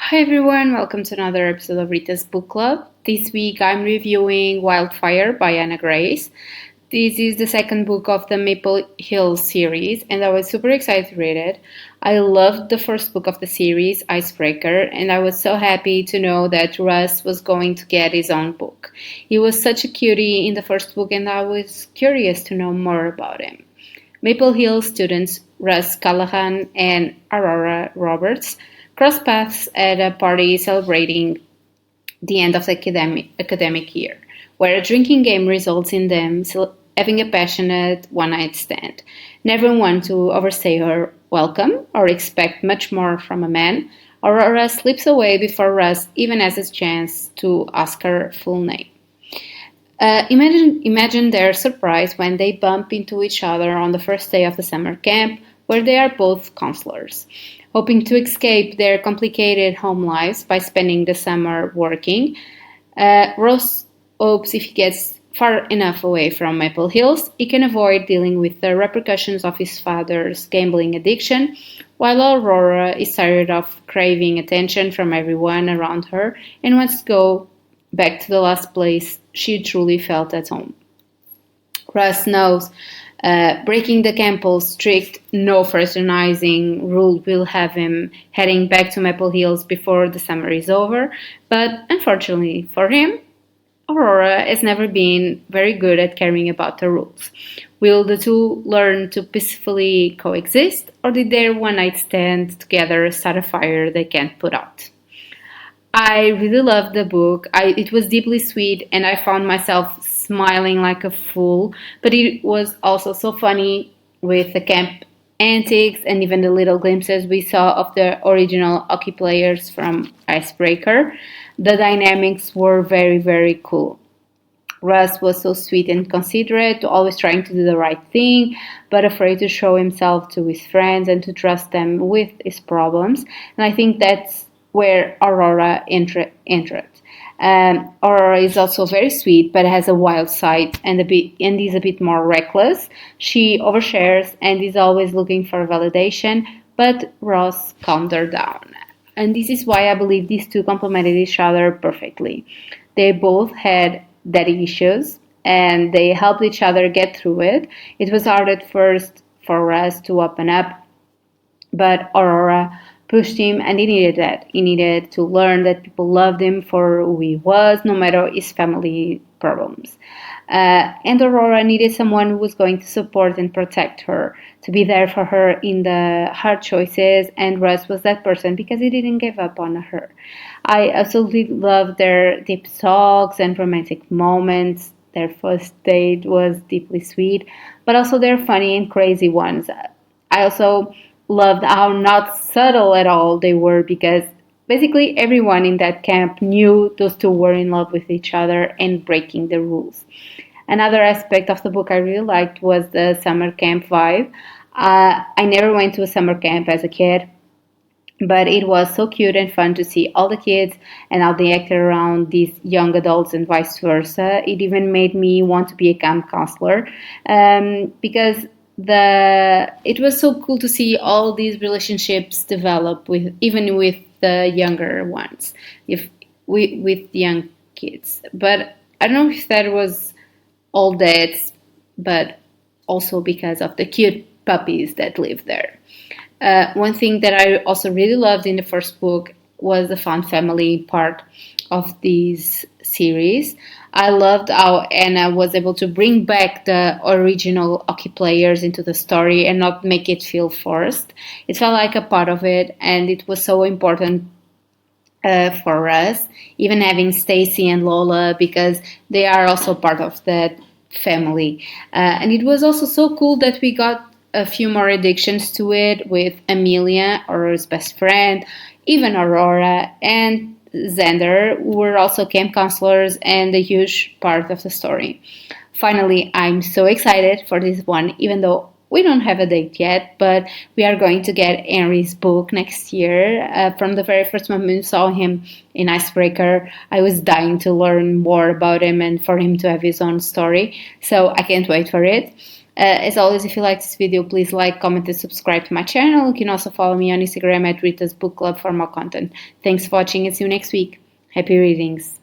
Hi everyone, welcome to another episode of Rita's Book Club. This week I'm reviewing Wildfire by Anna Grace. This is the second book of the Maple Hill series, and I was super excited to read it. I loved the first book of the series, Icebreaker, and I was so happy to know that Russ was going to get his own book. He was such a cutie in the first book, and I was curious to know more about him. Maple Hill students Russ Callahan and Aurora Roberts cross paths at a party celebrating the end of the academic year, where a drinking game results in them having a passionate one night stand. Never one to overstay her welcome or expect much more from a man, Aurora slips away before Russ even has a chance to ask her full name. Imagine their surprise when they bump into each other on the first day of the summer camp, where they are both counselors. Hoping to escape their complicated home lives by spending the summer working, Ross hopes if he gets far enough away from Maple Hills, he can avoid dealing with the repercussions of his father's gambling addiction, while Aurora is tired of craving attention from everyone around her and wants to go back to the last place she truly felt at home. Russ knows breaking the Campbell's strict no fraternizing rule will have him heading back to Maple Hills before the summer is over, but unfortunately for him, Aurora has never been very good at caring about the rules. Will the two learn to peacefully coexist, or did their one night stand together start a fire they can't put out? I really loved the book. It was deeply sweet, and I found myself smiling like a fool. But it was also so funny with the camp antics and even the little glimpses we saw of the original hockey players from Icebreaker. The dynamics were very, very cool. Russ was so sweet and considerate, always trying to do the right thing, but afraid to show himself to his friends and to trust them with his problems. And I think that's where Aurora entered. Aurora is also very sweet, but has a wild side and is a bit more reckless. She overshares and is always looking for validation, but Ross calmed her down. And this is why I believe these two complemented each other perfectly. They both had daddy issues, and they helped each other get through it. It was hard at first for Russ to open up, but Aurora pushed him, and he needed that. He needed to learn that people loved him for who he was, no matter his family problems. And Aurora needed someone who was going to support and protect her, to be there for her in the hard choices, and Russ was that person because he didn't give up on her. I absolutely loved their deep talks and romantic moments. Their first date was deeply sweet, but also their funny and crazy ones. I also loved how not subtle at all they were, because basically everyone in that camp knew those two were in love with each other and breaking the rules. Another aspect of the book I really liked was the summer camp vibe. I never went to a summer camp as a kid, but it was so cute and fun to see all the kids and how they acted around these young adults and vice versa. It even made me want to be a camp counselor, because it was so cool to see all these relationships develop with the younger ones, if with young kids. But I don't know if that was all that, but also because of the cute puppies that live there. One thing that I also really loved in the first book was the fun family part of this series. I loved how Anna was able to bring back the original hockey players into the story and not make it feel forced. It felt like a part of it, and it was so important for us, even having Stacy and Lola, because they are also part of that family. And it was also so cool that we got a few more additions to it with Amelia, Aurora's best friend, even Aurora, and Xander, who were also camp counselors and a huge part of the story. Finally, I'm so excited for this one, even though we don't have a date yet, but we are going to get Henry's book next year. From the very first moment we saw him in Icebreaker, I was dying to learn more about him and for him to have his own story, so I can't wait for it. As always, if you like this video, please like, comment, and subscribe to my channel. You can also follow me on Instagram at Rita's Book Club for more content. Thanks for watching and see you next week. Happy readings!